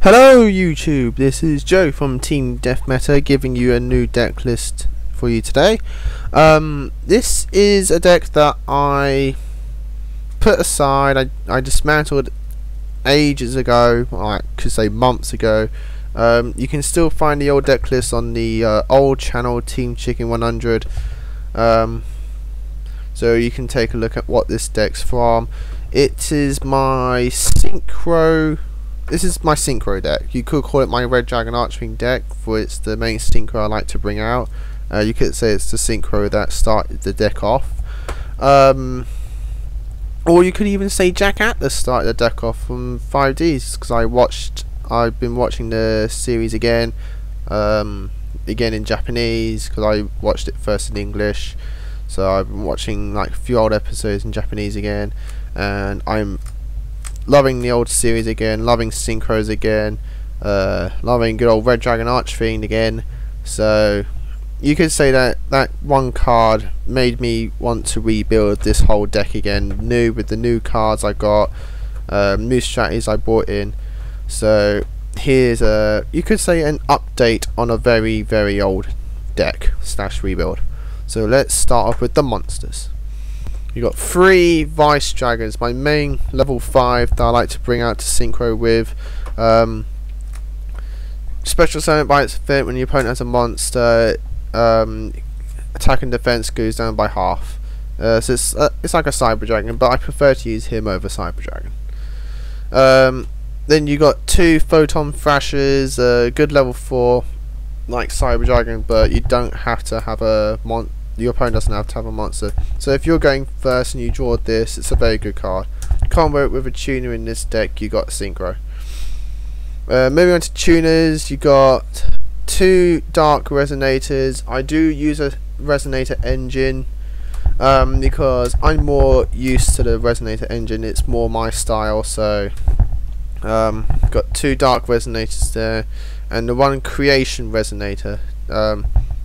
Hello YouTube, this is Joe from Team Death Meta giving you a new deck list for you today. This is a deck that I put aside, I dismantled ages ago, I could say months ago. You can still find the old deck list on the old channel Team Chicken 100, so you can take a look at what this deck's from. It is my synchro. This is my synchro deck. You could call it my Red Dragon Archwing deck, for it's the main synchro I like to bring out. You could say it's the synchro that started the deck off. Or you could even say Jack Atlas started the deck off from 5Ds, because I've been watching the series again in Japanese, because I watched it first in English. So I've been watching like a few old episodes in Japanese again, and I'm loving the old series again, loving synchros again, loving good old Red Dragon Archfiend again. So you could say that that one card made me want to rebuild this whole deck again, with the new cards I got, new strategies I brought in. So here's you could say an update on a very, very old deck / rebuild. So let's start off with the monsters. You got 3 Vice Dragons, my main level 5 that I like to bring out to synchro with. Special summon by its fit when your opponent has a monster. Attack and defense goes down by half. So it's like a Cyber Dragon, but I prefer to use him over Cyber Dragon. Then you got 2 Photon Thrashers, good level 4, like Cyber Dragon, but you don't have to have your opponent doesn't have to have a monster. So if you're going first and you draw this, it's a very good card. Combo it with a tuner in this deck, you got synchro. Moving on to tuners, you got 2 dark resonators. I do use a resonator engine because I'm more used to the resonator engine. It's more my style. So got 2 dark resonators there, and the 1 creation resonator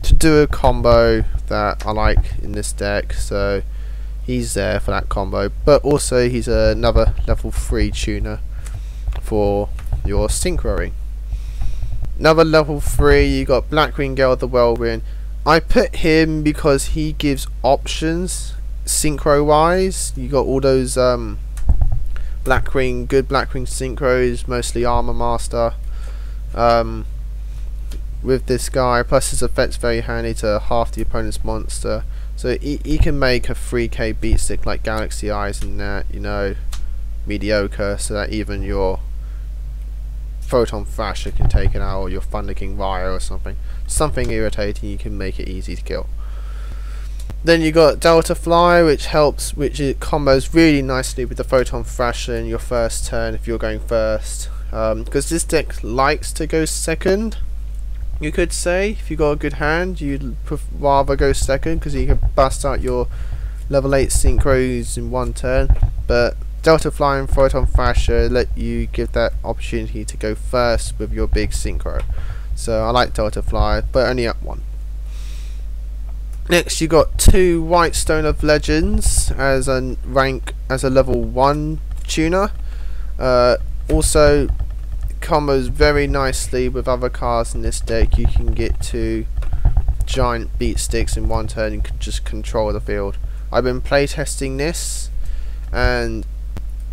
to do a combo that I like in this deck. So he's there for that combo, but also he's another level 3 tuner for your synchroing. Another level 3, you got Blackwing Gale the Whirlwind. I put him because he gives options synchro wise. You got all those good Blackwing synchros, mostly Armor Master. With this guy, plus his effect's very handy to half the opponent's monster. So he can make a 3k beat stick like Galaxy Eyes and that, you know, mediocre, so that even your Photon Thrasher can take it out, or your Thunder King Ryo or something irritating. You can make it easy to kill. Then you got Delta Fly, which it combos really nicely with the Photon Thrasher in your first turn if you're going first, because this deck likes to go second. You could say if you got a good hand, you'd rather go second because you can bust out your level 8 synchros in 1 turn. But Delta Fly and Photon Thrasher let you give that opportunity to go first with your big synchro. So I like Delta Fly, but only at 1. Next, you got 2 White Stone of Legends as a level 1 tuner. Also combos very nicely with other cards in this deck. You can get 2 giant beat sticks in 1 turn and just control the field. I've been playtesting this, and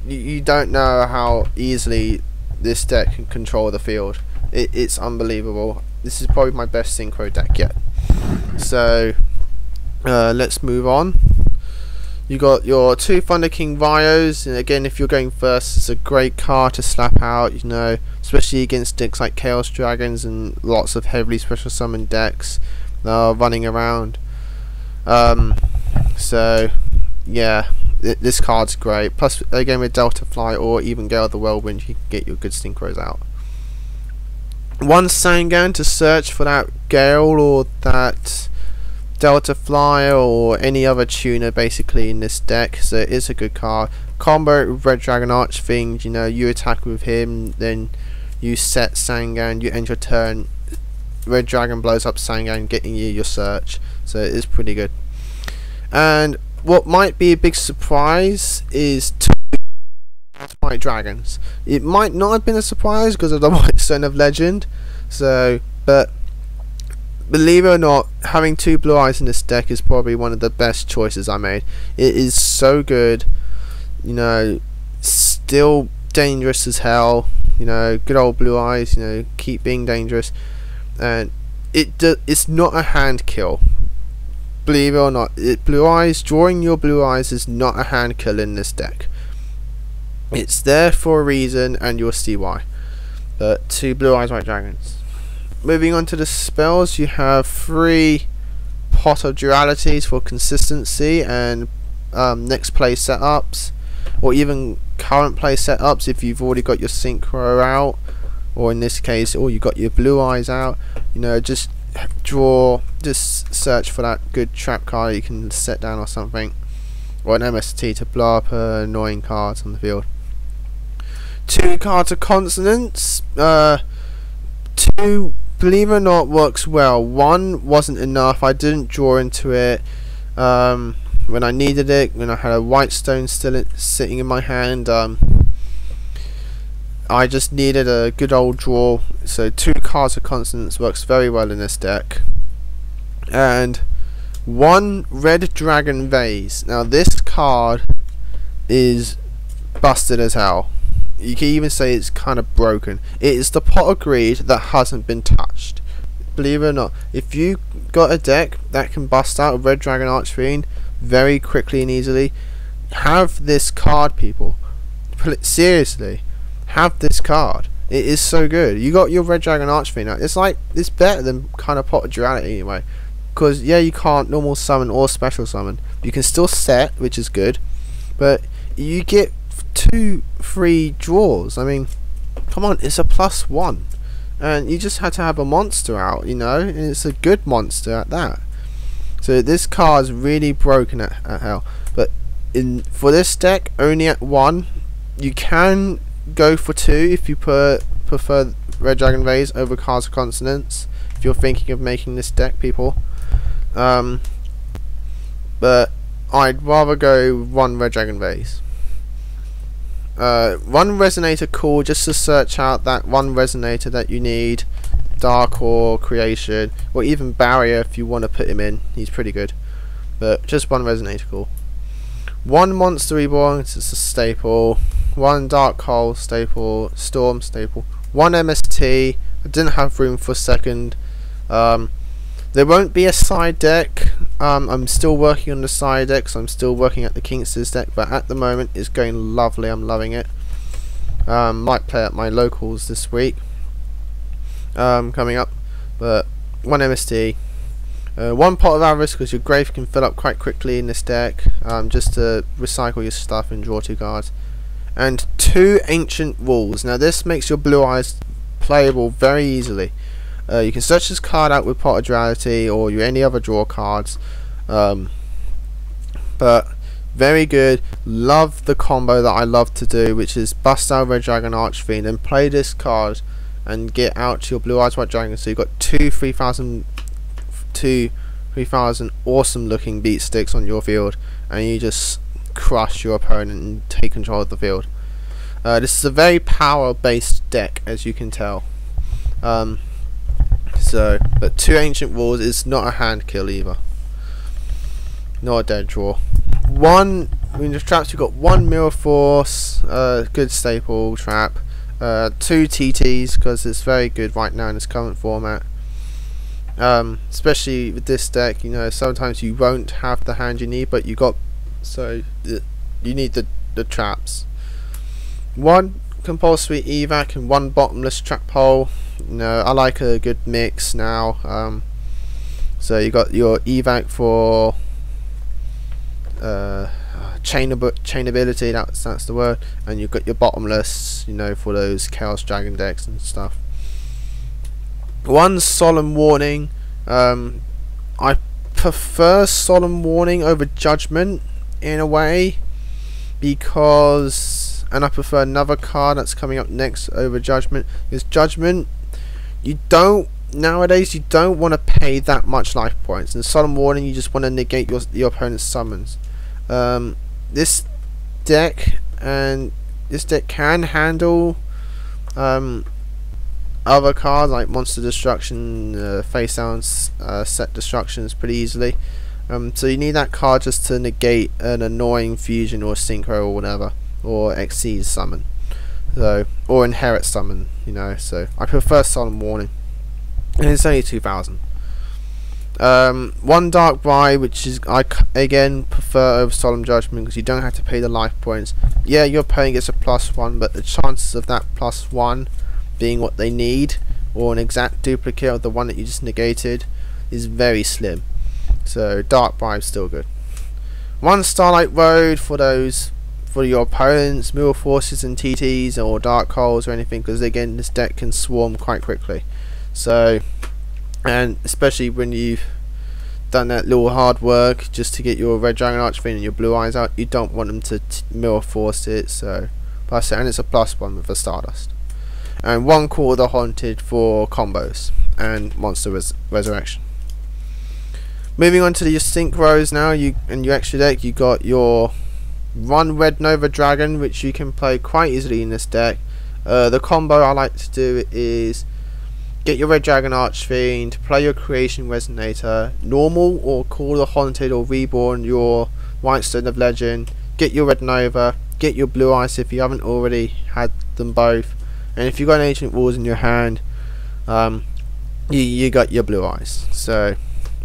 you don't know how easily this deck can control the field. It's unbelievable. This is probably my best synchro deck yet. So let's move on. You got your 2 Thunder King Ryos, and again, if you're going first, it's a great card to slap out, you know, especially against decks like Chaos Dragons and lots of heavily special summon decks that are running around. So yeah, this card's great. Plus, again, with Delta Fly or even Gale the Whirlwind, you can get your good synchros out. 1 Sangan to search for that Gale or that Delta Fly or any other tuner basically in this deck, so it's a good card. Combo it with Red Dragon Archfiend, you know, you attack with him, then you set Sangan, you end your turn, Red Dragon blows up Sangan, getting you your search, so it's pretty good. And what might be a big surprise is 2 my white dragons. It might not have been a surprise because of the White Stone of Legend, so, but believe it or not, having 2 blue eyes in this deck is probably one of the best choices I made. It is so good, you know, still dangerous as hell, you know, good old blue eyes, you know, keep being dangerous, and it's not a hand kill. Believe it or not, blue eyes, drawing your blue eyes is not a hand kill in this deck. It's there for a reason, and you'll see why. But 2 blue eyes white dragons. Moving on to the spells, you have 3 Pot of Dualities for consistency and next play setups, or even current play setups if you've already got your synchro out, or in this case, or you got your blue eyes out. You know, just search for that good trap card you can set down or something, or an MST to blow up annoying cards on the field. 2 cards of consonants. 2, believe it or not, works well. 1 wasn't enough. I didn't draw into it when I needed it, when I had a white stone still sitting in my hand. I just needed a good old draw, so 2 cards of consonants works very well in this deck. And 1 red dragon vase. Now this card is busted as hell. You can even say it's kind of broken. It is the Pot of Greed that hasn't been touched. Believe it or not, if you got a deck that can bust out a red dragon archfiend very quickly and easily, have this card, people. Seriously, have this card. It is so good. You got your red dragon archfiend out. It's better than kind of Pot of Duality anyway, because yeah, you can't normal summon or special summon. You can still set, which is good, but you get 2 free draws. I mean, come on, it's a +1, and you just had to have a monster out, you know, and it's a good monster at that. So this card's really broken at hell. But for this deck, only at 1. You can go for 2 if you prefer red dragon vase over cards of consonants, if you're thinking of making this deck, people. But I'd rather go 1 red dragon vase. 1 resonator cool, just to search out that 1 resonator that you need. Dark or Creation, or even Barrier if you want to put him in. He's pretty good, but just 1 resonator cool. 1 Monster Reborn, it's a staple. 1 Dark Hole staple. Storm staple. 1 MST. I didn't have room for 2nd. There won't be a side deck. I'm still working on the side decks. I'm still working at the Kingsters deck, but at the moment it's going lovely. I'm loving it. Might play at my locals this week coming up. But 1 MST, 1 Pot of Avarice, because your grave can fill up quite quickly in this deck, just to recycle your stuff and draw 2 cards. And 2 Ancient Walls. Now this makes your blue eyes playable very easily. You can search this card out with Pot of Duality or any other draw cards, but very good. Love the combo that I love to do, which is bust out Red Dragon Archfiend and play this card and get out your blue eyes white dragon. So you've got 2 3,000 awesome looking beat sticks on your field, and you just crush your opponent and take control of the field. This is a very power based deck, as you can tell. But 2 Ancient Walls is not a hand kill either, not a dead draw. 1 in the traps, you've got 1 Mirror Force, good staple trap. 2 TTs, because it's very good right now in this current format. Especially with this deck, you know, sometimes you won't have the hand you need, but you need the traps. 1 Compulsory Evac and 1 Bottomless Trap Hole. You know, I like a good mix now. So you got your Evac for chainability, that's the word, and you've got your Bottomless, you know, for those Chaos Dragon decks and stuff. 1 Solemn Warning. I prefer Solemn Warning over Judgment in a way, because, and I prefer another card that's coming up next over Judgment, because Judgment, nowadays you don't want to pay that much life points, and Solemn Warning you just want to negate your opponent's summons. This deck and this deck can handle other cards like Monster Destruction, Face Down, Set Destructions pretty easily. So you need that card just to negate an annoying fusion or synchro or whatever, or Xyz summon, so, or inherit summon, you know. So I prefer Solemn Warning, and it's only 2,000. One Dark Bribe, which is I again prefer over Solemn Judgment because you don't have to pay the life points. Yeah, your opponent gets a +1, but the chances of that +1 being what they need, or an exact duplicate of the one that you just negated, is very slim. So Dark Bribe's still good. One Starlight Road for your opponents, Mirror Forces and TTs or Dark Holes or anything, because again this deck can swarm quite quickly. So, and especially when you've done that little hard work just to get your Red Dragon Archfiend and your Blue Eyes out, you don't want them to Mirror Force it. So, and it's a +1 with a Stardust. And one Call of the Haunted for combos and Monster Resurrection. Moving on to your synchros now, in your extra deck you got your one Red Nova Dragon, which you can play quite easily in this deck. The combo I like to do is get your Red Dragon Archfiend, play your Creation Resonator, normal or Call of the Haunted or Reborn your White Stone of Legend, get your Red Nova, get your Blue Eyes if you haven't already had them both, and if you've got an Ancient Walls in your hand, you got your Blue Eyes. So,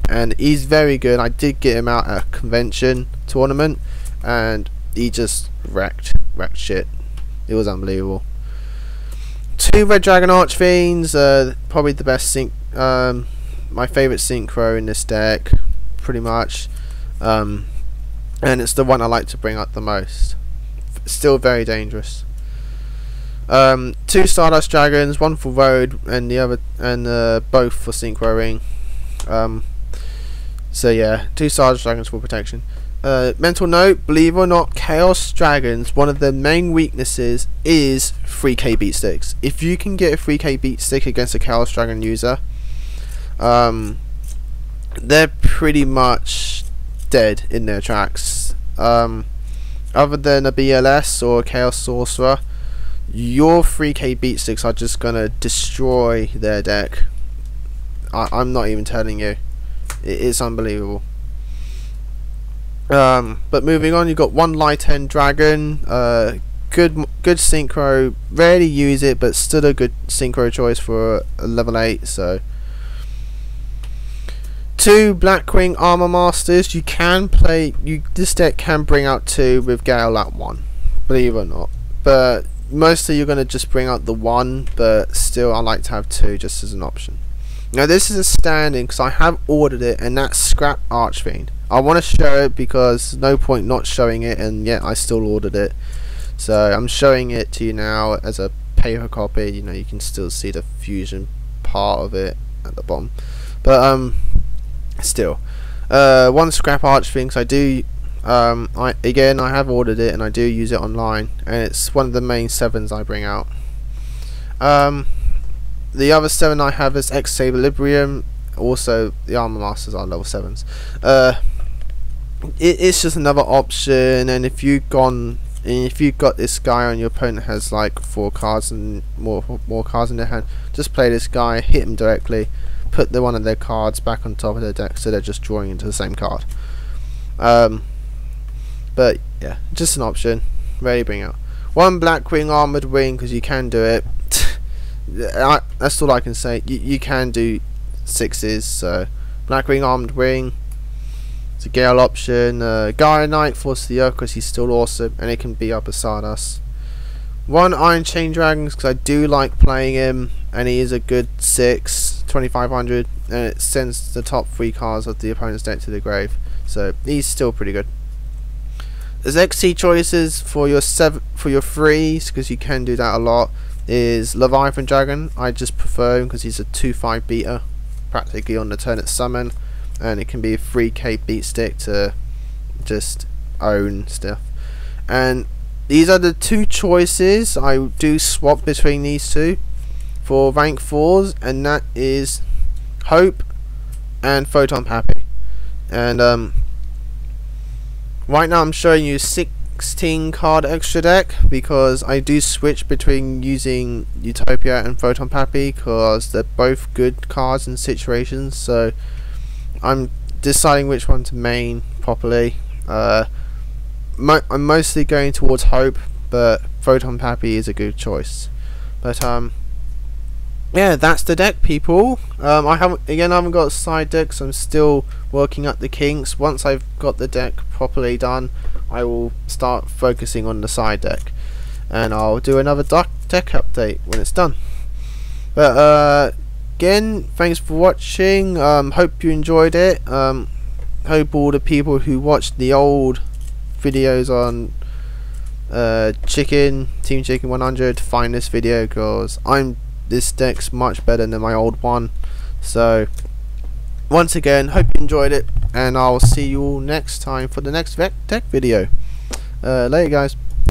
and he's very good. I did get him out at a convention tournament and he just wrecked shit. It was unbelievable. Two Red Dragon Archfiends, probably the best my favourite synchro in this deck, pretty much, and it's the one I like to bring up the most. Still very dangerous. Two Stardust Dragons, one for Road and the other, and both for Synchro Ring. So yeah, two Stardust Dragons for protection. Mental note, believe it or not, Chaos Dragons, one of their main weaknesses is 3k beat sticks. If you can get a 3k beat stick against a Chaos Dragon user, they're pretty much dead in their tracks. Other than a BLS or a Chaos Sorcerer, your 3k beat sticks are just gonna destroy their deck. I'm not even telling you. It's unbelievable. But moving on, you've got one Light End Dragon, good synchro, rarely use it but still a good synchro choice for a level 8. So two Blackwing Armor Masters, you can play, this deck can bring out two with Gale at 1, believe it or not, but mostly you're going to just bring out the one, but still I like to have two just as an option. Now this is a stand-in because I have ordered it, and that's Scrap Archfiend. I want to show it because there's no point not showing it, and yet I still ordered it. So I'm showing it to you now as a paper copy. You know, you can still see the fusion part of it at the bottom. But still, one Scrap Archfiend, because I do. I have ordered it and I do use it online, and it's one of the main 7s I bring out. The other 7 I have is Equilibrium. Also, the Armor Masters are level 7s. It's just another option, and if you've got this guy and your opponent has like 4 cards and more cards in their hand, just play this guy, hit him directly, put one of their cards back on top of their deck, so they're just drawing into the same card. But yeah, just an option. Ready to bring out one Blackwing Armored Wing, because you can do it. That's all I can say. You can do 6s. So Blackwing Armored Wing, it's a Gale option. Gaia Knight, Force of the Earth, because he's still awesome, and it can be up beside us. One Iron Chain Dragons, because I do like playing him, and he is a good 6, 2500, and it sends the top 3 cards of the opponent's deck to the grave. So he's still pretty good. There's XC choices for your 3s, because you can do that a lot. Is Leviathan Dragon. I just prefer him because he's a 2/5 beater, practically on the turn at summon, and it can be a 3k beat stick to just own stuff. And these are the 2 choices. I do swap between these 2 for rank 4s, and that is Hope and Photon Happy. And right now I'm showing you 6 16 card extra deck because I do switch between using Utopia and Photon Pappy because they're both good cards in situations, so I'm deciding which one to main properly. I'm mostly going towards Hope, but Photon Pappy is a good choice. But yeah, that's the deck, people. I haven't got side decks. I'm still working out the kinks. Once I've got the deck properly done, I will start focusing on the side deck, and I'll do another deck update when it's done. But again, thanks for watching. Hope you enjoyed it. Hope all the people who watched the old videos on Team Chicken 100 find this video, because this deck's much better than my old one. So once again, hope you enjoyed it, and I'll see you all next time for the next deck video. Later guys.